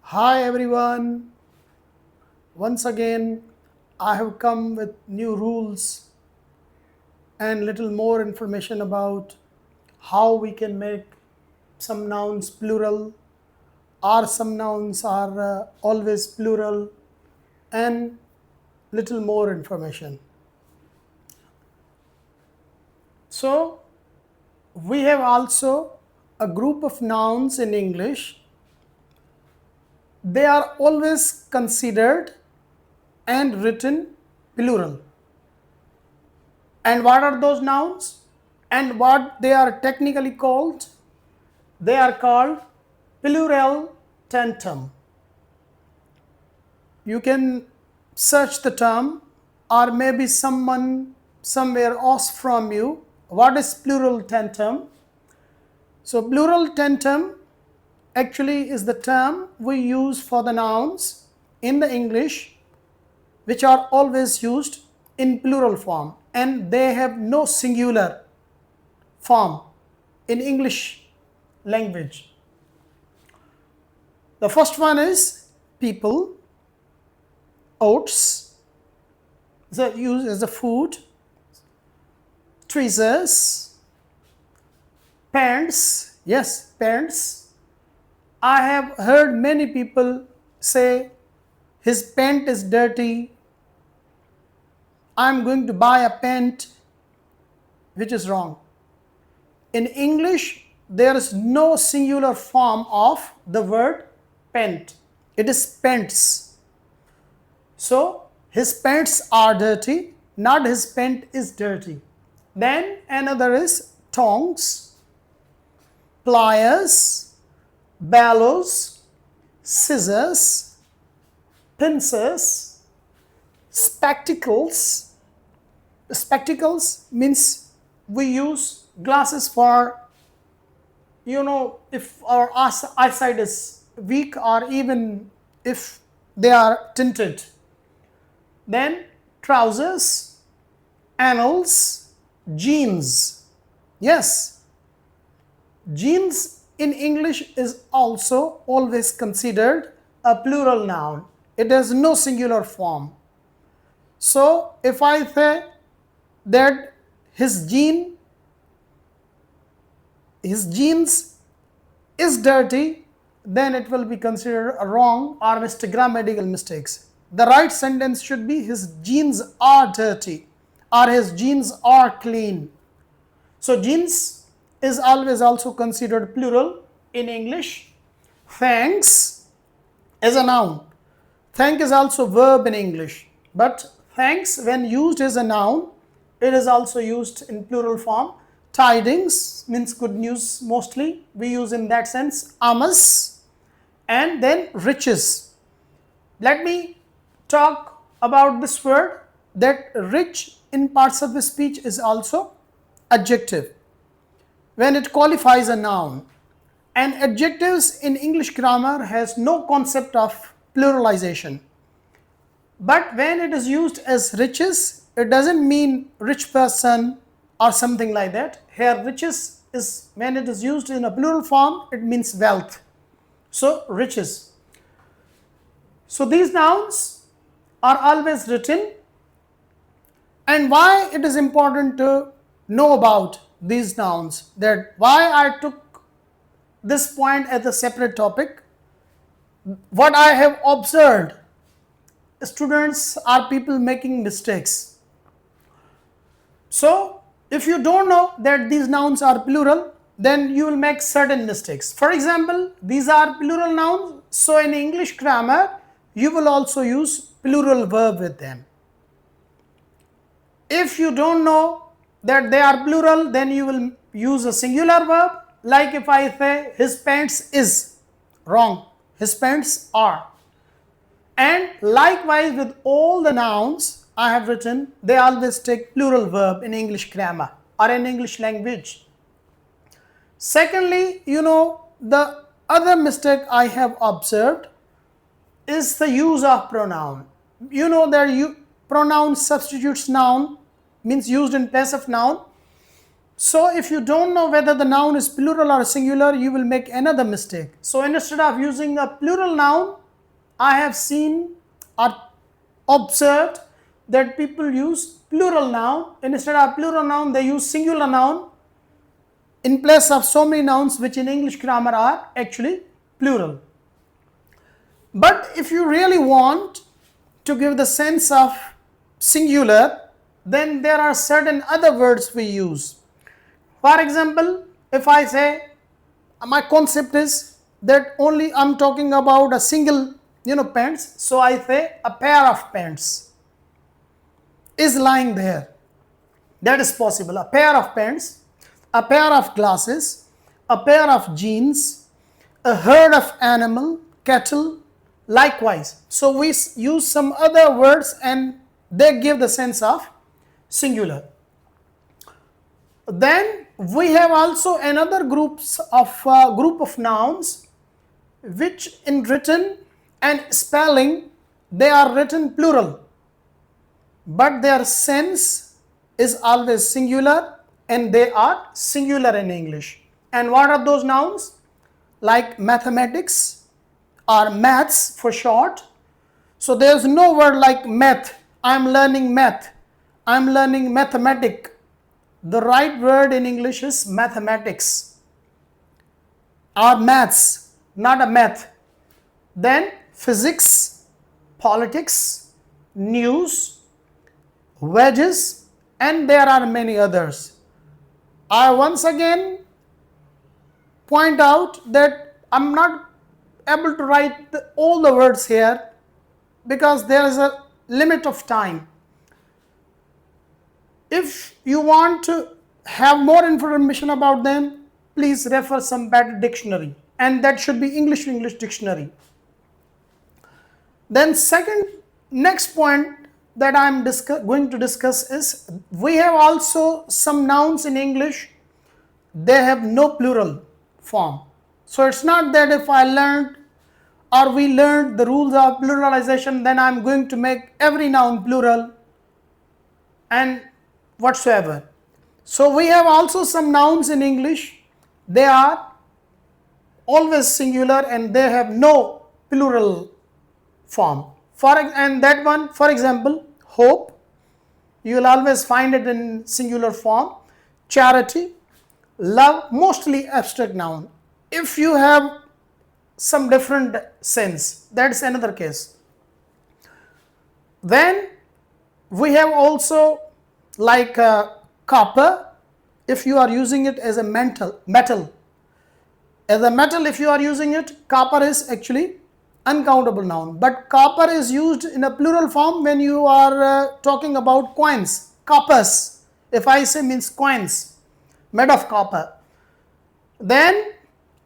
Hi everyone. Once again, I have come with new rules and little more information about how we can make some nouns plural or some nouns are always plural and little more information. So, we have also a group of nouns in English. They are always considered and written plural. And what are those nouns? And what they are technically called? They are called plural tentum. You can search the term, or maybe someone somewhere asked from you, what is plural tentum? So, plural tentum actually is the term we use for the nouns in the English which are always used in plural form and they have no singular form in English language. The first one is people, oats, is used as a food, tweezers, pants, yes, pants. I have heard many people say his pant is dirty. I'm going to buy a pant, which is wrong. In English, there is no singular form of the word pant. It is pants. So, his pants are dirty, not his pant is dirty. Then another is tongs, pliers, bellows, scissors, pincers, spectacles. Spectacles means we use glasses for, if our eyesight is weak or even if they are tinted. Then trousers, annals, jeans. Yes, jeans in English is also always considered a plural noun. It has no singular form. So if I say that his jeans is dirty, then it will be considered a wrong or grammatical mistakes. The right sentence should be his jeans are dirty or his jeans are clean. So jeans is always also considered plural in English. Thanks is a noun. Thank is also verb in English, but thanks when used as a noun, it is also used in plural form. Tidings means good news mostly. We use in that sense. Amas and then riches. Let me talk about this word that rich in parts of the speech is also adjective when it qualifies a noun. And adjectives in English grammar has no concept of pluralization. But when it is used as riches, it doesn't mean rich person or something like that. Here riches is, when it is used in a plural form, it means wealth. So riches. So these nouns are always written. And why it is important to know about these nouns, that why I took this point as a separate topic. What I have observed, students are people making mistakes. So if you don't know that these nouns are plural, then you will make certain mistakes. For example, these are plural nouns, so in English grammar you will also use plural verb with them. If you don't know that they are plural, then you will use a singular verb. Like if I say his pants is, wrong, his pants are. And likewise with all the nouns I have written, they always take plural verb in English grammar or in English language. Secondly, the other mistake I have observed is the use of pronoun. That pronoun substitutes noun, means used in place of noun. So if you don't know whether the noun is plural or singular, you will make another mistake. So instead of using a plural noun, I have seen or observed that people use plural noun. Instead of plural noun, they use singular noun in place of so many nouns which in English grammar are actually plural. But if you really want to give the sense of singular, then there are certain other words we use. For example, if I say, my concept is that only I'm talking about a single pants, so I say a pair of pants is lying there. That is possible. A pair of pants, a pair of glasses, a pair of jeans, a herd of animal, cattle, likewise. So we use some other words and they give the sense of singular. Then we have also another group of nouns which in written and spelling they are written plural, but their sense is always singular and they are singular in English. And what are those nouns? Like mathematics or maths for short. So there is no word like math. I am learning math. I am learning mathematic. The right word in English is mathematics or maths, not a math. Then physics, politics, news, wages, and there are many others. I once again point out that I'm not able to write all the words here because there is a limit of time. If you want to have more information about them, please refer some better dictionary, and that should be English to English dictionary. Then next point that I'm going to discuss is we have also some nouns in English, they have no plural form. So it's not that if I learned or we learned the rules of pluralization, then I'm going to make every noun plural and whatsoever. So we have also some nouns in English, they are always singular and they have no plural form. And that one, for example, hope, you will always find it in singular form. Charity, love, mostly abstract noun. If you have some different sense, that's another case. Then we have also like copper, if you are using it as a metal. As a metal, if you are using it, copper is actually uncountable noun. But copper is used in a plural form when you are talking about coins. Coppers, if I say, means coins made of copper. Then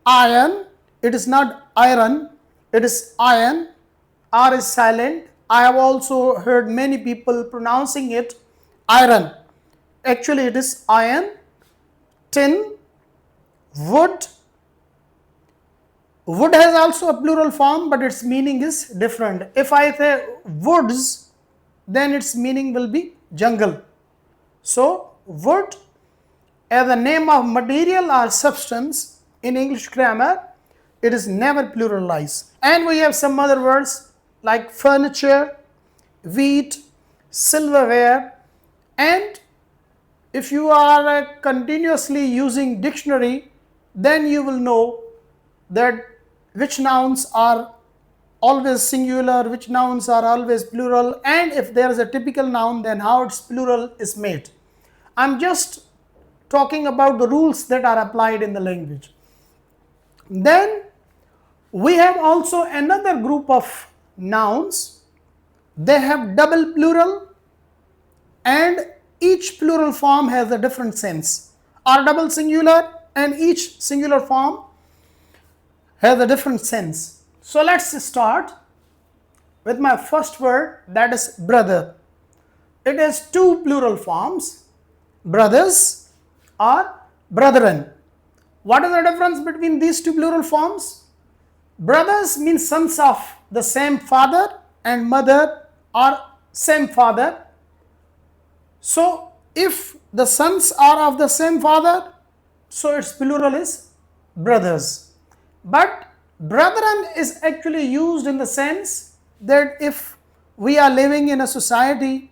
iron, it is not iron, it is iron. R is silent. I have also heard many people pronouncing it iron. Actually it is iron. Tin, wood. Wood has also a plural form, but its meaning is different. If I say woods, then its meaning will be jungle. So wood as a name of material or substance in English grammar, it is never pluralized. And we have some other words like furniture, wheat, silverware. And if you are continuously using dictionary, then you will know that which nouns are always singular, which nouns are always plural, and if there is a typical noun, then how its plural is made. I'm just talking about the rules that are applied in the language. Then we have also another group of nouns. They have double plural and each plural form has a different sense, or double singular and each singular form has a different sense. So let's start with my first word, that is brother. It has two plural forms, brothers or brethren. What is the difference between these two plural forms? Brothers means sons of the same father and mother or same father. So If the sons are of the same father, so its plural is brothers. But brethren is actually used in the sense that if we are living in a society,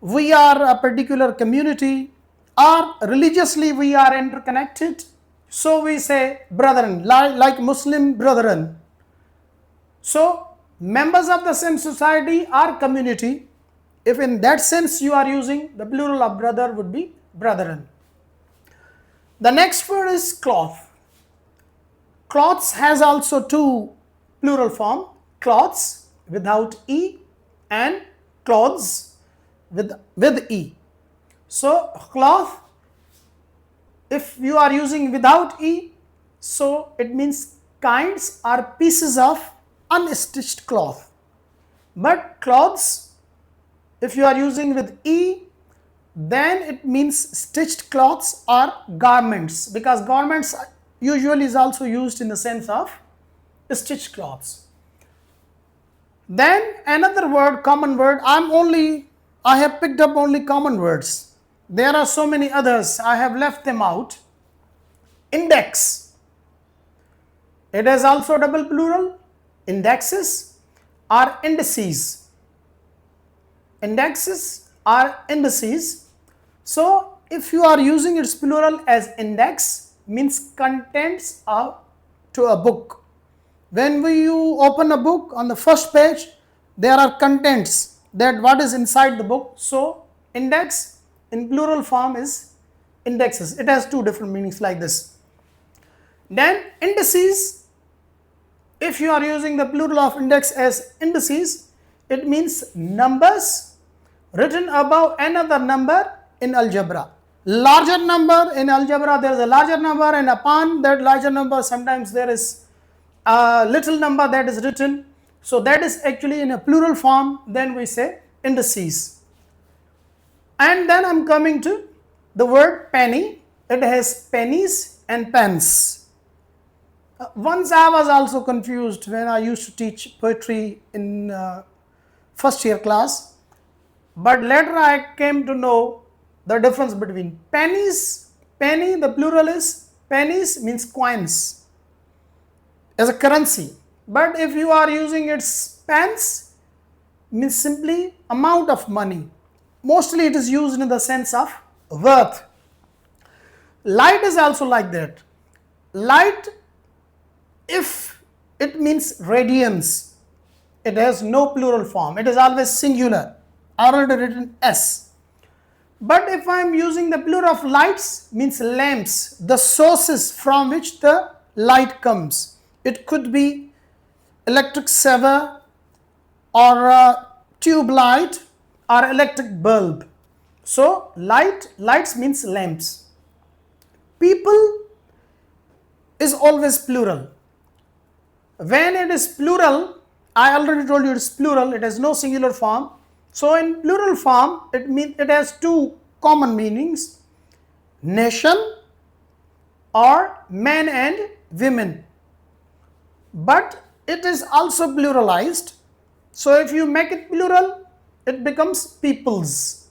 we are a particular community, or religiously we are interconnected, so we say brethren, like Muslim brethren. So members of the same society or community, if in that sense you are using, the plural of brother would be brethren. The next word is cloth. Cloths has also two plural form, cloths without E and clothes with E. So cloth, if you are using without E, so it means kinds or pieces of unstitched cloth. But clothes, if you are using with E, then it means stitched cloths or garments, because garments usually is also used in the sense of stitched cloths. Then another word, common word, I have picked up only common words. There are so many others, I have left them out. Index. It is also double plural, indexes or indices. Indexes are indices. So if you are using its plural as index, means contents to a book. When you open a book, on the first page there are contents, that what is inside the book. So index in plural form is indexes. It has two different meanings like this. Then indices, if you are using the plural of index as indices, it means numbers written above another number in algebra. Larger number in algebra, there is a larger number, and upon that larger number sometimes there is a little number that is written. So that is actually in a plural form, then we say indices. And then I'm coming to the word penny. It has pennies and pence. Once I was also confused when I used to teach poetry in first year class, but later I came to know the difference between pennies. Penny, the plural is pennies, means coins as a currency. But if you are using its pence, means simply amount of money. Mostly it is used in the sense of worth. Light is also like that. Light, if it means radiance, it has no plural form. It is always singular, already written S. But if I am using the plural of lights, means lamps, the sources from which the light comes. It could be electric saver or a tube light or electric bulb. So lights means lamps. People is always plural. When it is plural, I already told you it's plural, it has no singular form. So in plural form, it has two common meanings, nation or men and women. But it is also pluralized. So if you make it plural, it becomes peoples.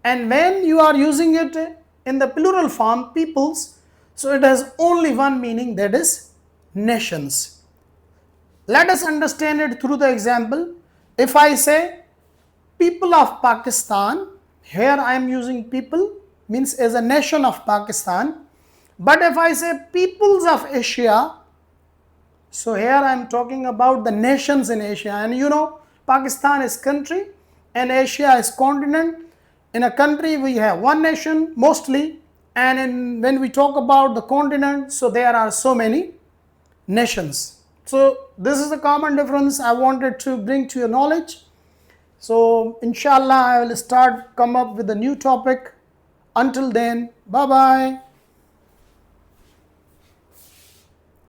And when you are using it in the plural form, peoples, so it has only one meaning, that is nations. Let us understand it through the example. If I say people of Pakistan, here I am using people, means as a nation of Pakistan. But if I say peoples of Asia, so here I am talking about the nations in Asia. And you know, Pakistan is country and Asia is continent. In a country we have one nation mostly, and when we talk about the continent, so there are so many nations. So this is the common difference I wanted to bring to your knowledge. So inshallah I will come up with a new topic. Until then, bye bye.